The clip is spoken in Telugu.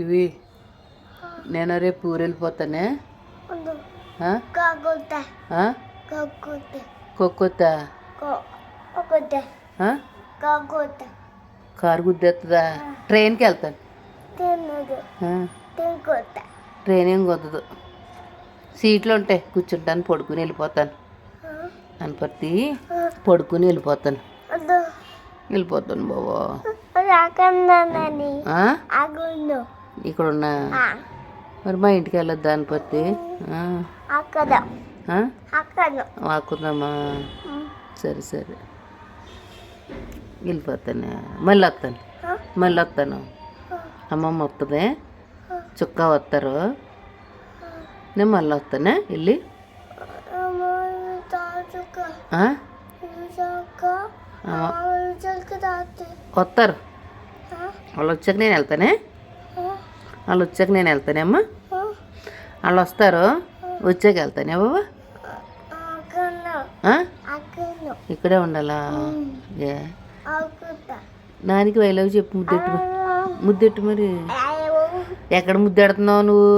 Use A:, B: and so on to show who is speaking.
A: ఇవి నేను రేపు ఊరు వెళ్ళిపోతానే. కొక్కొత్త కారు గుద్దేస్తుందా? ట్రైన్కి వెళ్తాను. ట్రైన్ ఏం కుదరదు, సీట్లు ఉంటాయి, కూర్చుంటాను, పడుకుని వెళ్ళిపోతాను. అనపర్తి పడుకుని వెళ్ళిపోతాను బాబా. ఇక్కడ ఉన్నా మరి మా ఇంటికి వెళ్ళొద్దా అనపర్తి? ఆకుందామా? సరే సరే వెళ్ళిపోతాను. మళ్ళీ వస్తాను. అమ్మమ్మ వస్తుంది, చుక్క వస్తారు, నేను మళ్ళీ వస్తానే వెళ్ళి. వస్తారు వాళ్ళు వచ్చాక నేను వెళ్తానే. అమ్మా వాళ్ళు వస్తారు, వచ్చాక వెళ్తానే బాబా. ఇక్కడే ఉండాలా? ఏ నానికి వైలవ్ చెప్పు, ముద్దెట్టు మరి. ఎక్కడ ముద్దెడుతున్నావు నువ్వు?